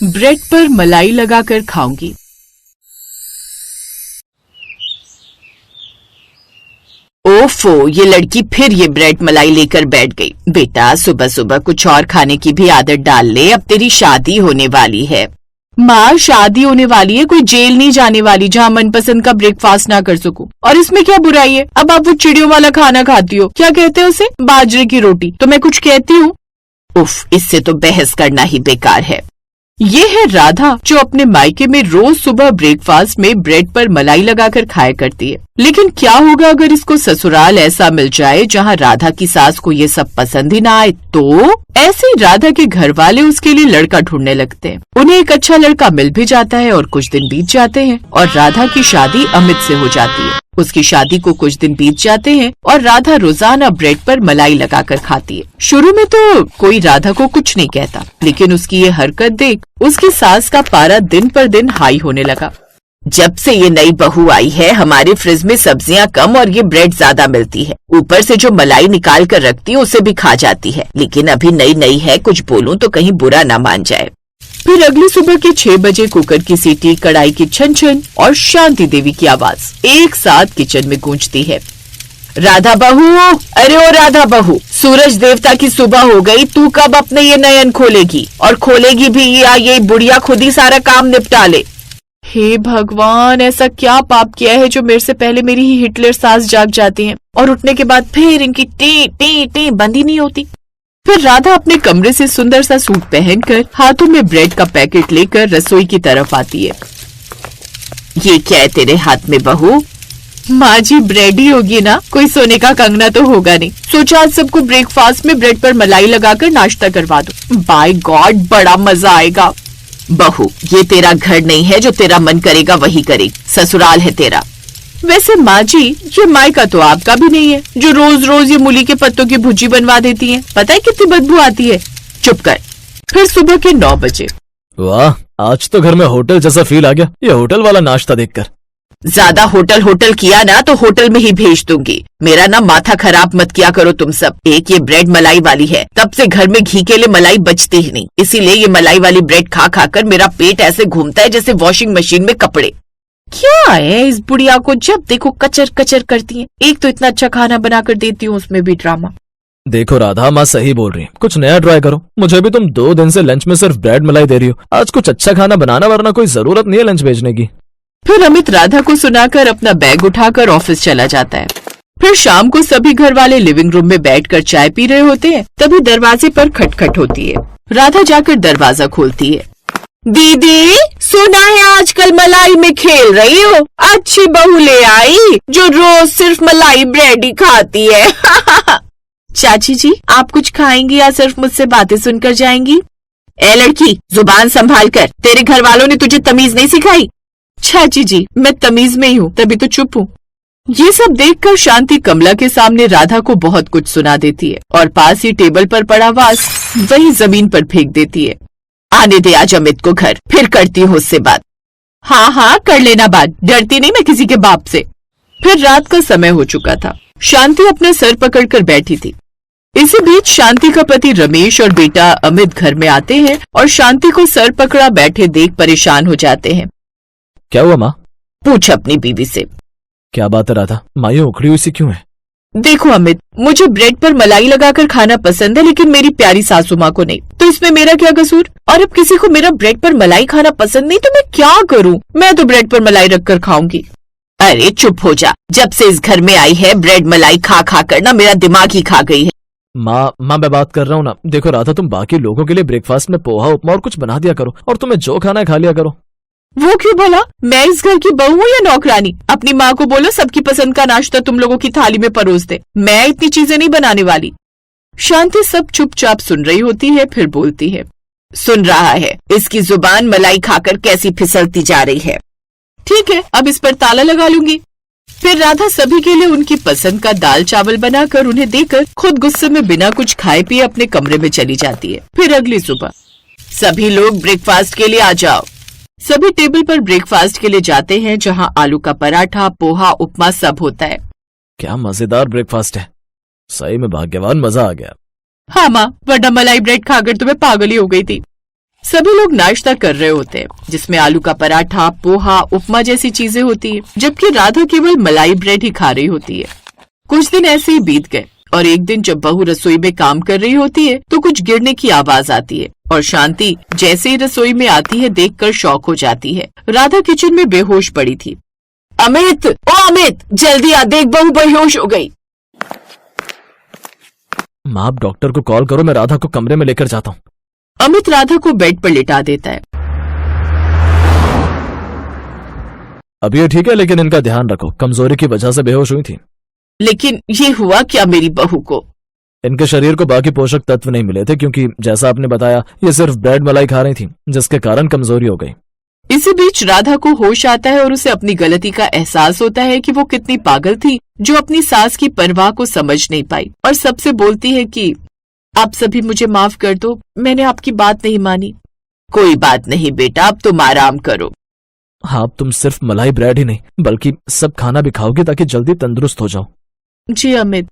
Bread पर मलाई लगाकर खाऊंगी। ओफो, ये लड़की फिर ये ब्रेड मलाई लेकर बैठ गई। बेटा, सुबह सुबह कुछ और खाने की भी आदत डाल ले, अब तेरी शादी होने वाली है। माँ, शादी होने वाली है, कोई जेल नहीं जाने वाली जहाँ मनपसंद का ब्रेकफास्ट ना कर सकूं। और इसमें क्या बुराई है? अब आप वो चिड़ियों वाला खाना खाती हो, क्या कहते हैं उसे, बाजरे की रोटी। तो मैं कुछ कहती हूँ? उफ, इससे तो बहस करना ही बेकार है। ये है राधा, जो अपने मायके में रोज सुबह ब्रेकफास्ट में ब्रेड पर मलाई लगाकर खाया करती है। लेकिन क्या होगा अगर इसको ससुराल ऐसा मिल जाए जहाँ राधा की सास को ये सब पसंद ही ना आए? तो ऐसे ही राधा के घर वाले उसके लिए लड़का ढूंढने लगते हैं। उन्हें एक अच्छा लड़का मिल भी जाता है और कुछ दिन बीत जाते हैं और राधा की शादी अमित से हो जाती है। उसकी शादी को कुछ दिन बीत जाते हैं और राधा रोजाना ब्रेड पर मलाई लगाकर खाती है। शुरू में तो कोई राधा को कुछ नहीं कहता, लेकिन उसकी ये हरकत देख उसकी सास का पारा दिन पर दिन हाई होने लगा। जब से ये नई बहू आई है, हमारे फ्रिज में सब्जियां कम और ये ब्रेड ज्यादा मिलती है। ऊपर से जो मलाई निकाल कर रखती है उसे भी खा जाती है। लेकिन अभी नई नई है, कुछ बोलूं तो कहीं बुरा ना मान जाए। फिर अगली सुबह के 6 बजे कुकर की सीटी, कढ़ाई की छन छन और शांति देवी की आवाज एक साथ किचन में गूंजती है। राधा बहू, अरे ओ राधा बहू, सूरज देवता की सुबह हो गई, तू कब अपने ये नयन खोलेगी? और खोलेगी भी या ये बुढ़िया खुद ही सारा काम निपटा ले? हे भगवान, ऐसा क्या पाप किया है जो मेरे से पहले मेरी ही हिटलर सास जाग जाती हैं और उठने के बाद फिर इनकी टी टी टी बंद ही नहीं होती। फिर राधा अपने कमरे से सुंदर सा सूट पहनकर हाथों में ब्रेड का पैकेट लेकर रसोई की तरफ आती है। ये क्या है तेरे हाथ में बहू? माँ जी, ब्रेड ही होगी ना, कोई सोने का कंगना तो होगा नहीं। सोचा आज सबको ब्रेकफास्ट में ब्रेड पर मलाई लगाकर नाश्ता करवा दो। बाय गॉड, बड़ा मजा आएगा। बहू, ये तेरा घर नहीं है, जो तेरा मन करेगा वही करे, ससुराल है तेरा। वैसे माँ जी, ये मायका तो आपका भी नहीं है, जो रोज रोज ये मूली के पत्तों की भुजी बनवा देती है। पता है कितनी बदबू आती है? चुप कर। फिर सुबह के 9 बजे। वाह, आज तो घर में होटल जैसा फील आ गया ये होटल वाला नाश्ता देखकर। ज्यादा होटल होटल किया ना तो होटल में ही भेज दूंगी। मेरा ना माथा खराब मत किया करो तुम सब। एक ये ब्रेड मलाई वाली है, तब से घर में घी के लिए मलाई बचती ही नहीं, इसीलिए ये मलाई वाली ब्रेड खा खाकर मेरा पेट ऐसे घूमता है जैसे वॉशिंग मशीन में कपड़े। क्या है इस बुढ़िया को, जब देखो कचर कचर करती है। एक तो इतना अच्छा खाना बनाकर देती हूँ, उसमें भी ड्रामा। देखो राधा, माँ सही बोल रही है, कुछ नया ट्राई करो। मुझे भी तुम 2 दिन से लंच में सिर्फ ब्रेड मलाई दे रही हो। आज कुछ अच्छा खाना बनाना, वरना कोई जरूरत नहीं है लंच भेजने की। फिर अमित राधा को सुनाकर अपना बैग उठाकर ऑफिस चला जाता है। फिर शाम को सभी घर वाले लिविंग रूम में बैठकर चाय पी रहे होते हैं, तभी दरवाजे पर खटखट होती है। राधा जाकर दरवाजा खोलती है। दीदी, सुना है आजकल मलाई में खेल रही हो? अच्छी बहू ले आई जो रोज सिर्फ मलाई ब्रेड ही खाती है। चाची जी, आप कुछ खाएंगी या सिर्फ मुझसे बातें सुनकर जाएंगी? ए लड़की, जुबान संभाल कर, तेरे घर वालों ने तुझे तमीज नहीं सिखाई? चाची जी, मैं तमीज में ही हूँ, तभी तो चुप हूँ। ये सब देखकर शांति कमला के सामने राधा को बहुत कुछ सुना देती है और पास ही टेबल पर पड़ा वास वही जमीन पर फेंक देती है। आने दे आज अमित को घर, फिर करती हूँ उससे बात। हाँ हाँ, कर लेना बात, डरती नहीं मैं किसी के बाप से। फिर रात का समय हो चुका था। शांति अपने सर पकड़कर बैठी थी। इसी बीच शांति का पति रमेश और बेटा अमित घर में आते हैं और शांति को सर पकड़ा बैठे देख परेशान हो जाते हैं। क्या हुआ माँ? पूछ अपनी बीवी से। क्या बात है राधा, माँ ये उखड़ी हुई सी क्यों है? देखो अमित, मुझे ब्रेड पर मलाई लगाकर खाना पसंद है, लेकिन मेरी प्यारी सासू माँ को नहीं, तो इसमें मेरा क्या कसूर? और अब किसी को मेरा ब्रेड पर मलाई खाना पसंद नहीं तो मैं क्या करूँ? मैं तो ब्रेड पर मलाई रखकर खाऊंगी। अरे चुप हो जा, जब से इस घर में आई है ब्रेड मलाई खा खा कर ना मेरा दिमाग ही खा गई है। माँ मैं बात कर रहा हूँ ना। देखो राधा, तुम बाकी लोगों के लिए ब्रेकफास्ट में पोहा उपमा और कुछ बना दिया करो, और तुम्हें जो खाना है खा लिया करो। वो क्यों भला? मैं इस घर की बहू हूँ या नौकरानी? अपनी माँ को बोलो सबकी पसंद का नाश्ता तुम लोगों की थाली में परोस दे, मैं इतनी चीजें नहीं बनाने वाली। शांति सब चुपचाप सुन रही होती है, फिर बोलती है। सुन रहा है, इसकी जुबान मलाई खाकर कैसी फिसलती जा रही है। ठीक है, अब इस पर ताला लगा लूंगी। फिर राधा सभी के लिए उनकी पसंद का दाल चावल बनाकर उन्हें देकर खुद गुस्से में बिना कुछ खाए पिए अपने कमरे में चली जाती है। फिर अगली सुबह, सभी लोग ब्रेकफास्ट के लिए आ जाओ। सभी टेबल पर ब्रेकफास्ट के लिए जाते हैं, जहां आलू का पराठा, पोहा, उपमा सब होता है। क्या मजेदार ब्रेकफास्ट है, सही में भाग्यवान, मजा आ गया। हाँ माँ, वरना मलाई ब्रेड खाकर तो मैं पागल ही हो गई थी। सभी लोग नाश्ता कर रहे होते हैं, जिसमें आलू का पराठा, पोहा, उपमा जैसी चीजें होती है, जबकि राधा केवल मलाई ब्रेड ही खा रही होती है। कुछ दिन ऐसे ही बीत गए और एक दिन जब बहू रसोई में काम कर रही होती है तो कुछ गिरने की आवाज आती है और शांति जैसे ही रसोई में आती है देखकर शॉक हो जाती है। राधा किचन में बेहोश पड़ी थी। अमित, ओ अमित, जल्दी आ, देख बहू बेहोश हो गई। माँ, आप डॉक्टर को कॉल करो, मैं राधा को कमरे में लेकर जाता हूँ। अमित राधा को बेड पर लिटा देता है। अब ये ठीक है, लेकिन इनका ध्यान रखो, कमजोरी की वजह से बेहोश हुई थी। लेकिन ये हुआ क्या मेरी बहू को? इनके शरीर को बाकी पोषक तत्व नहीं मिले थे, क्योंकि जैसा आपने बताया ये सिर्फ ब्रेड मलाई खा रही थी, जिसके कारण कमजोरी हो गई। इसी बीच राधा को होश आता है और उसे अपनी गलती का एहसास होता है कि वो कितनी पागल थी जो अपनी सास की परवाह को समझ नहीं पाई और सबसे बोलती है कि आप सभी मुझे माफ कर दो, मैंने आपकी बात नहीं मानी। कोई बात नहीं बेटा, अब तुम आराम करो। हाँ, अब तुम सिर्फ मलाई ब्रेड ही नहीं बल्कि सब खाना भी खाओगे ताकि जल्दी तंदुरुस्त हो जाओ। जी अमित।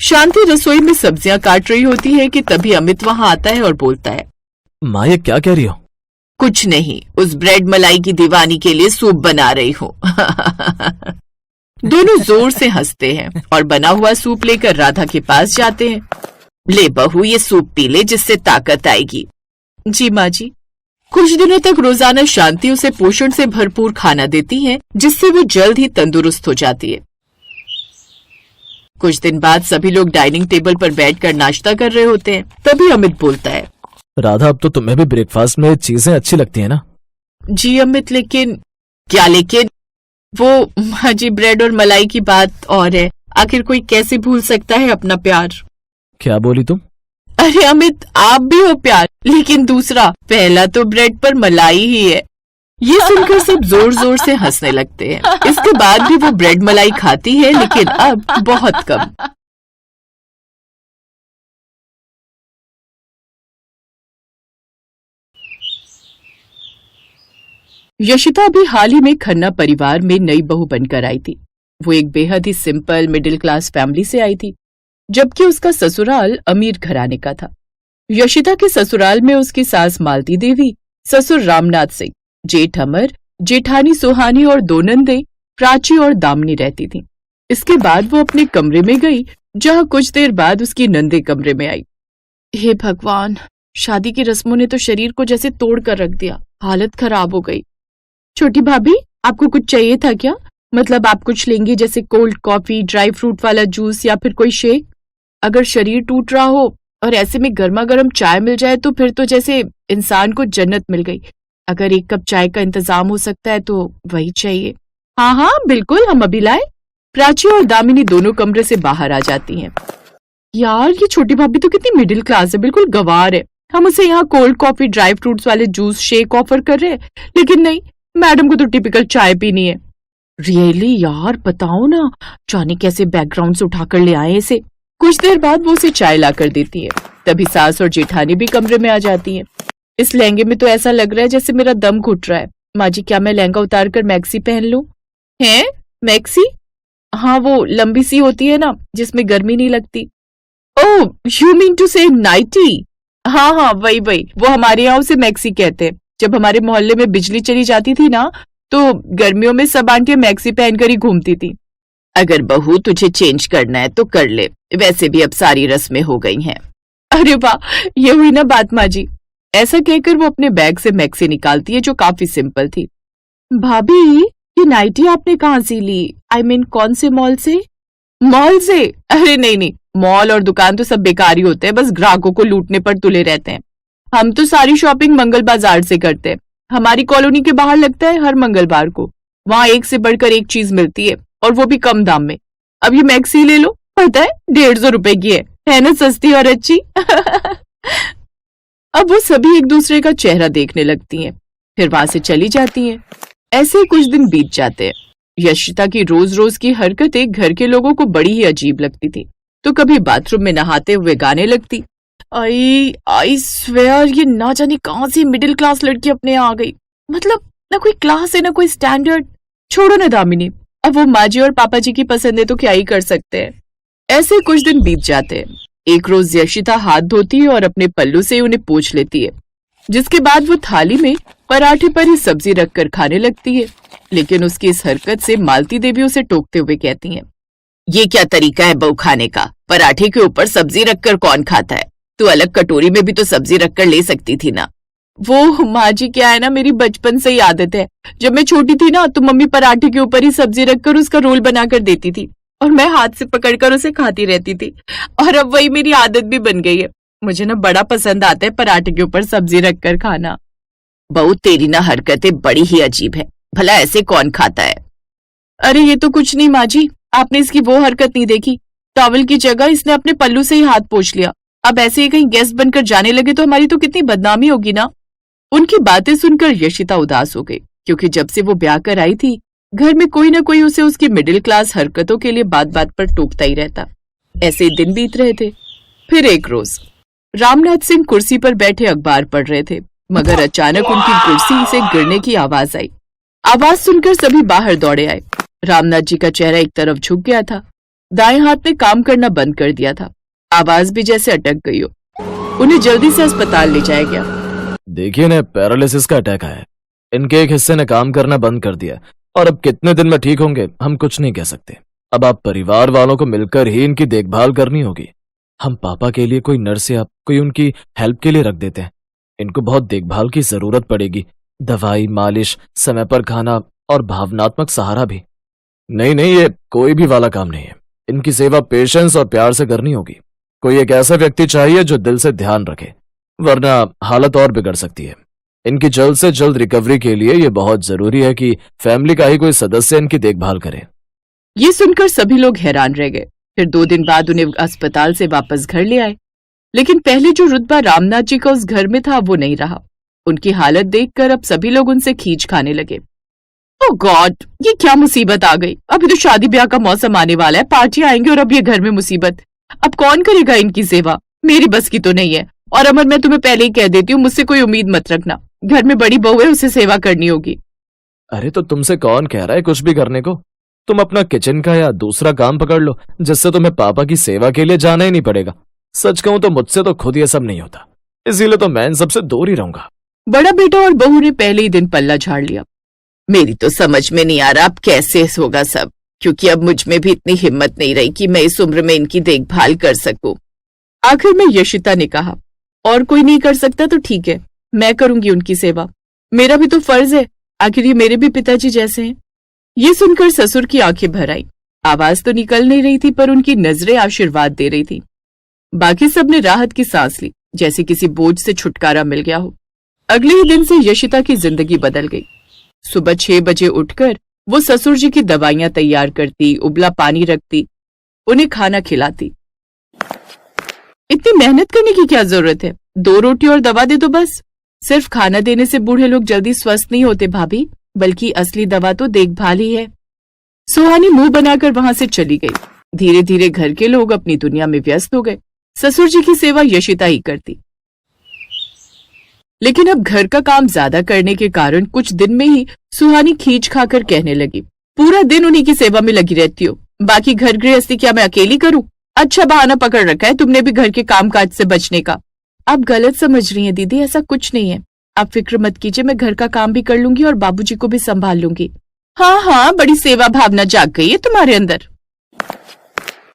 शांति रसोई में सब्जियां काट रही होती है कि तभी अमित वहां आता है और बोलता है, माँ ये क्या कह रही हो? कुछ नहीं, उस ब्रेड मलाई की दीवानी के लिए सूप बना रही हूँ। दोनों जोर से हंसते हैं और बना हुआ सूप लेकर राधा के पास जाते हैं। ले बहू, ये सूप पी ले, जिससे ताकत आएगी। जी माँ जी। कुछ दिनों तक रोजाना शांति उसे पोषण से भरपूर खाना देती है, जिससे वो जल्द ही तंदुरुस्त हो जाती है। कुछ दिन बाद सभी लोग डाइनिंग टेबल पर बैठकर नाश्ता कर रहे होते हैं। तभी अमित बोलता है, राधा, अब तो तुम्हें भी ब्रेकफास्ट में चीजें अच्छी लगती है ना? जी अमित, लेकिन क्या लेकिन? वो माँ जी, ब्रेड और मलाई की बात और है। आखिर कोई कैसे भूल सकता है अपना प्यार? क्या बोली तुम? अरे अमित, आप भी हो प्यार, लेकिन दूसरा, पहला तो ब्रेड पर मलाई ही है। ये सुनकर सब जोर जोर से हंसने लगते हैं। इसके बाद भी वो ब्रेड मलाई खाती है, लेकिन अब बहुत कम। यशिता भी हाल ही में खन्ना परिवार में नई बहू बनकर आई थी। वो एक बेहद ही सिंपल मिडिल क्लास फैमिली से आई थी, जबकि उसका ससुराल अमीर घराने का था। यशिता के ससुराल में उसकी सास मालती देवी, ससुर रामनाथ सिंह, जेठ अमर, जेठानी सुहानी और दो नंदे प्राची और दामिनी रहती थीं। इसके बाद वो अपने कमरे में गई, जहां कुछ देर बाद उसकी नंदे कमरे में आई। हे भगवान, शादी की रस्मों ने तो शरीर को जैसे तोड़ कर रख दिया, हालत खराब हो गई। छोटी भाभी, आपको कुछ चाहिए था क्या? मतलब आप कुछ लेंगी, जैसे कोल्ड कॉफी, ड्राई फ्रूट वाला जूस या फिर कोई शेक? अगर शरीर टूट रहा हो और ऐसे में गर्मा गर्म चाय मिल जाए तो फिर तो जैसे इंसान को जन्नत मिल गई। अगर एक कप चाय का इंतजाम हो सकता है तो वही चाहिए। हाँ हाँ बिल्कुल, हम अभी लाए। प्राची और दामिनी दोनों कमरे से बाहर आ जाती हैं। यार, ये छोटी भाभी तो कितनी मिडिल क्लास है, बिल्कुल गवार है। हम उसे यहाँ कोल्ड कॉफी, ड्राई फ्रूट्स वाले जूस, शेक ऑफर कर रहे हैं, लेकिन नहीं, मैडम को तो टिपिकल चाय पीनी है। रियली यार, बताओ ना, जाने कैसे बैकग्राउंड से उठाकर ले आए इसे। कुछ देर बाद वो उसे चाय ला कर देती है। तभी सास और जेठानी भी कमरे में आ जाती हैं। इस लहंगे में तो ऐसा लग रहा है जैसे मेरा दम घुट रहा है। माँ जी, क्या मैं लहंगा उतार कर मैक्सी पहन लूं? हैं? मैक्सी? हाँ, वो लंबी सी होती है ना, जिसमें गर्मी नहीं लगती। ओह, यू मीन टू से नाइटी? हाँ हाँ, वही वही, वो हमारे यहाँ उसे मैक्सी कहते हैं। जब हमारे मोहल्ले में बिजली चली जाती थी ना, तो गर्मियों में सब आंटियां मैक्सी पहनकर ही घूमती थी। अगर बहू तुझे चेंज करना है तो कर ले, वैसे भी अब सारी रस्में हो गई हैं। अरे वाह, ये हुई ना बात माँ जी। ऐसा कहकर वो अपने बैग से मैक्सी निकालती है, जो काफी सिंपल थी। भाभी, ये नाइटी आपने कहाँ से ली? आई मीन कौन से मॉल से? मॉल से? अरे नहीं नहीं, मॉल और दुकान तो सब बेकार ही होते हैं, बस ग्राहकों को लूटने पर तुले रहते हैं। हम तो सारी शॉपिंग मंगल बाजार से करते हैं। हमारी कॉलोनी के बाहर लगता है हर मंगलवार को। वहाँ एक से बढ़कर एक चीज मिलती है, और वो भी कम दाम में। अब ये मैक्सी ले लो, पता है 150 रुपए की है ना, सस्ती और अच्छी। अब वो सभी एक दूसरे का चेहरा देखने लगती हैं, फिर वहां से चली जाती हैं। ऐसे ही कुछ दिन बीत जाते हैं। यशिता की रोज रोज की हरकतें घर के लोगों को बड़ी ही अजीब लगती थी। तो कभी बाथरूम में नहाते हुए गाने लगती। आई स्वेयर, ये ना जाने कहां से मिडिल क्लास लड़की अपने यहाँ आ गई। मतलब ना कोई क्लास है ना कोई स्टैंडर्ड। छोड़ो ना दामिनी, अब वो माँ जी और पापा जी की पसंद है तो क्या ही कर सकते हैं। ऐसे कुछ दिन बीत जाते हैं। एक रोज यशिता हाथ धोती है और अपने पल्लू से उन्हें पोंछ लेती है, जिसके बाद वो थाली में पराठे पर ही सब्जी रखकर खाने लगती है। लेकिन उसकी इस हरकत से मालती देवी उसे टोकते हुए कहती हैं, ये क्या तरीका है बहू खाने का? पराठे के ऊपर सब्जी रखकर कौन खाता है? तू अलग कटोरी में भी तो सब्जी रखकर ले सकती थी ना। वो माँ जी, क्या है ना, मेरी बचपन से ही आदत है। जब मैं छोटी थी ना तो मम्मी पराठे के ऊपर ही सब्जी रखकर उसका रोल बनाकर देती थी और मैं हाथ से पकड़कर उसे खाती रहती थी, और अब वही मेरी आदत भी बन गई है। मुझे ना बड़ा पसंद आता है पराठे के ऊपर सब्जी रखकर खाना। बहू, तेरी ना हरकतें बड़ी ही अजीब है, भला ऐसे कौन खाता है? अरे ये तो कुछ नहीं माँ जी, आपने इसकी वो हरकत नहीं देखी? टॉवल की जगह इसने अपने पल्लू से ही हाथ पोंछ लिया। अब ऐसे ही कहीं गेस्ट बनकर जाने लगे तो हमारी तो कितनी बदनामी होगी ना। उनकी बातें सुनकर यशिता उदास हो गई, क्योंकि जब से वो ब्याह कर आई थी घर में कोई ना कोई उसे उसकी मिडिल क्लास हरकतों के लिए बात बात पर टोकता ही रहता। ऐसे ही दिन बीत रहे थे। फिर एक रोज रामनाथ सिंह कुर्सी पर बैठे अखबार पढ़ रहे थे, मगर अचानक उनकी कुर्सी से गिरने की आवाज आई। आवाज सुनकर सभी बाहर दौड़े आए। रामनाथ जी का चेहरा एक तरफ झुक गया था, दाएं हाथ ने काम करना बंद कर दिया था, आवाज भी जैसे अटक गई हो। उन्हें जल्दी से अस्पताल ले जाया गया। देखिए, इन्हें पैरालिसिस का अटैक आया है। इनके एक हिस्से ने काम करना बंद कर दिया और अब कितने दिन में ठीक होंगे हम कुछ नहीं कह सकते। अब आप परिवार वालों को मिलकर ही इनकी देखभाल करनी होगी। हम पापा के लिए कोई नर्स या कोई उनकी हेल्प के लिए रख देते हैं। इनको बहुत देखभाल की जरूरत पड़ेगी, दवाई, मालिश, समय पर खाना और भावनात्मक सहारा भी। नहीं, ये कोई भी वाला काम नहीं है। इनकी सेवा पेशेंस और प्यार से करनी होगी। कोई एक ऐसा व्यक्ति चाहिए जो दिल से ध्यान रखे, वरना हालत और बिगड़ सकती है। इनकी जल्द से जल्द रिकवरी के लिए ये बहुत जरूरी है कि फैमिली का ही कोई सदस्य इनकी देखभाल करे। ये सुनकर सभी लोग हैरान रह गए। फिर 2 दिन बाद उन्हें अस्पताल से वापस घर ले आए, लेकिन पहले जो रुतबा रामनाथ जी का उस घर में था वो नहीं रहा। उनकी हालत देखकर अब सभी लोग उनसे खींच खाने लगे। ओह गॉड, ये क्या मुसीबत आ गई। अभी तो शादी ब्याह का मौसम आने वाला है, पार्टियां आएंगी और अब ये घर में मुसीबत। अब कौन करेगा इनकी सेवा? मेरी बस की तो नहीं है। और अमर, मैं तुम्हें पहले ही कह देती हूँ, मुझसे कोई उम्मीद मत रखना। घर में बड़ी बहू है, उसे सेवा करनी होगी। अरे तो तुमसे कौन कह रहा है कुछ भी करने को? तुम अपना किचन का या दूसरा काम पकड़ लो, जिससे तुम्हें पापा की सेवा के लिए जाना ही नहीं पड़ेगा। सच कहूं तो मुझसे तो खुद ये सब नहीं होता, इसीलिए तो मैं इन सबसे दूर ही रहूंगा। बड़ा बेटा और बहू ने पहले ही दिन पल्ला झाड़ लिया। मेरी तो समझ में नहीं आ रहा अब कैसे होगा सब, क्योंकि अब मुझ में भी इतनी हिम्मत नहीं रही कि मैं इस उम्र में इनकी देखभाल कर सकूं। आखिर में यशिता ने कहा, और कोई नहीं कर सकता तो ठीक है, मैं करूंगी उनकी सेवा। मेरा भी तो फर्ज है, आखिर ये मेरे भी पिताजी जैसे हैं। ये सुनकर ससुर की आंखें भर आई। आवाज तो निकल नहीं रही थी, पर उनकी नजरें आशीर्वाद दे रही थी। बाकी सब ने राहत की सांस ली, जैसे किसी बोझ से छुटकारा मिल गया हो। अगले ही दिन से यशिता की जिंदगी बदल गई। सुबह 6 बजे उठकर वो ससुर जी की दवाइयां तैयार करती, उबला पानी रखती, उन्हें खाना खिलाती। इतनी मेहनत करने की क्या जरूरत है? 2 रोटी और दवा दे दो बस। सिर्फ खाना देने से बूढ़े लोग जल्दी स्वस्थ नहीं होते भाभी, बल्कि असली दवा तो देखभाल ही है। सुहानी मुंह बनाकर वहां से चली गई। धीरे धीरे घर के लोग अपनी दुनिया में व्यस्त हो गए। ससुर जी की सेवा यशिता ही करती। लेकिन अब घर का काम ज्यादा करने के कारण कुछ दिन में ही सुहानी खींच खाकर कहने लगी, पूरा दिन उन्हीं की सेवा में लगी रहती हो, बाकी घर गृहस्थी क्या मैं अकेली करूं? अच्छा बहाना पकड़ रखा है तुमने भी घर के कामकाज से बचने का। आप गलत समझ रही हैं दीदी, ऐसा कुछ नहीं है। आप फिक्र मत कीजिए, मैं घर का काम भी कर लूंगी और बाबूजी को भी संभाल लूंगी। हाँ, बड़ी सेवा भावना जाग गई है तुम्हारे अंदर।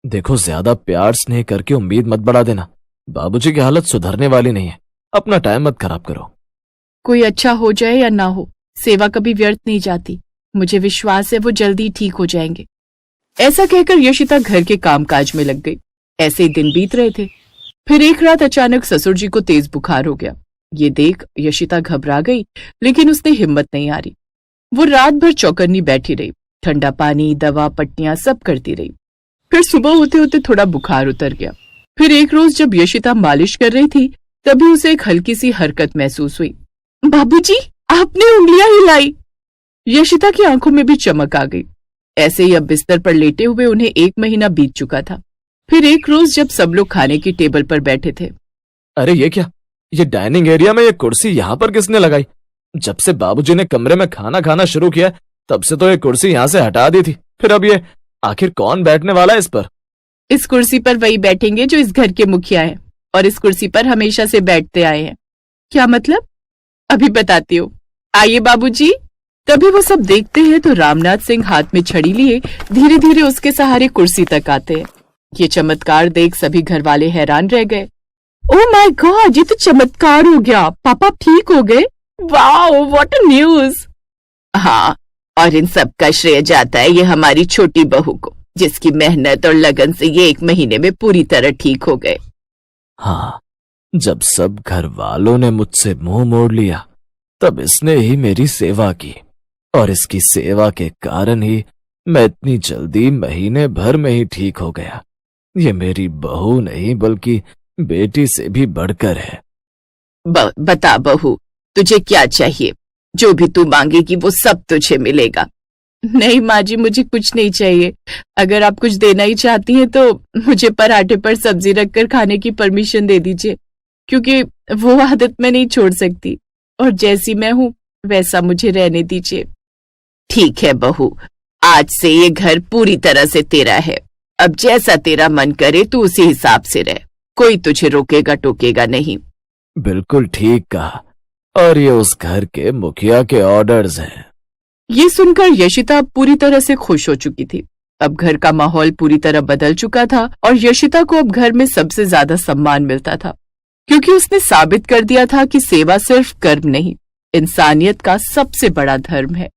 देखो, ज्यादा प्यार स्नेह करके उम्मीद मत बढ़ा देना। बाबूजी की हालत सुधरने वाली नहीं है, अपना टाइम मत खराब करो। कोई अच्छा हो जाए या ना हो, सेवा कभी व्यर्थ नहीं जाती। मुझे विश्वास है वो जल्दी ठीक हो जाएंगे। ऐसा कहकर यशिता घर के कामकाज में लग गई। ऐसे ही दिन बीत रहे थे। फिर एक रात अचानक ससुर जी को तेज बुखार हो गया। ये देख यशिता घबरा गई, लेकिन उसने हिम्मत नहीं हारी। वो रात भर चौकन्नी बैठी रही, ठंडा पानी, दवा, पट्टियां सब करती रही। फिर सुबह होते होते थोड़ा बुखार उतर गया। फिर एक रोज जब यशिता मालिश कर रही थी, तभी उसे एक हल्की सी हरकत महसूस हुई। बाबूजी, आपने उंगलियां हिलाई। यशिता की आंखों में भी चमक आ गई। ऐसे ही अब बिस्तर पर लेटे हुए उन्हें 1 महीना बीत चुका था। फिर एक रोज जब सब लोग खाने की टेबल पर बैठे थे। अरे ये क्या, ये डाइनिंग एरिया में ये कुर्सी यहाँ पर किसने लगाई? जब से बाबूजी ने कमरे में खाना खाना शुरू किया तब से तो ये कुर्सी यहाँ से हटा दी थी। फिर अब ये आखिर कौन बैठने वाला है इस पर? इस कुर्सी पर वही बैठेंगे जो इस घर के मुखिया हैं और इस कुर्सी पर हमेशा से बैठते आए हैं। क्या मतलब? अभी बताती हूँ, आइए बाबूजी। तभी वो सब देखते हैं तो रामनाथ सिंह हाथ में छड़ी लिए धीरे धीरे उसके सहारे कुर्सी तक आते हैं। ये चमत्कार देख सभी घर वाले हैरान रह गए। ओह माय गॉड, ये तो चमत्कार हो गया, पापा ठीक हो गए। Wow, what a news. हाँ, और इन सब का श्रेय जाता है ये हमारी छोटी बहू को, जिसकी मेहनत और लगन से ये 1 महीने में पूरी तरह ठीक हो गए। हाँ, जब सब घर वालों ने मुझसे मुंह मोड़ लिया तब इसने ही मेरी सेवा की, और इसकी सेवा के कारण ही मैं इतनी जल्दी महीने भर में ही ठीक हो गया। ये मेरी बहू नहीं बल्कि बेटी से भी बढ़कर है। बता बहू, तुझे क्या चाहिए? जो भी तू मांगेगी वो सब तुझे मिलेगा। नहीं माँ जी, मुझे कुछ नहीं चाहिए। अगर आप कुछ देना ही चाहती हैं तो मुझे पराठे पर सब्जी रखकर खाने की परमिशन दे दीजिए, क्योंकि वो आदत मैं नहीं छोड़ सकती, और जैसी मैं हूँ वैसा मुझे रहने दीजिए। ठीक है बहू, आज से ये घर पूरी तरह से तेरा है। अब जैसा तेरा मन करे तू उसी हिसाब से रह, कोई तुझे रोकेगा टोकेगा नहीं। बिल्कुल ठीक कहा, और ये उस घर के मुखिया के ऑर्डर्स हैं। ये सुनकर यशिता पूरी तरह से खुश हो चुकी थी। अब घर का माहौल पूरी तरह बदल चुका था और यशिता को अब घर में सबसे ज्यादा सम्मान मिलता था, क्योंकि उसने साबित कर दिया था कि सेवा सिर्फ कर्म नहीं, इंसानियत का सबसे बड़ा धर्म है।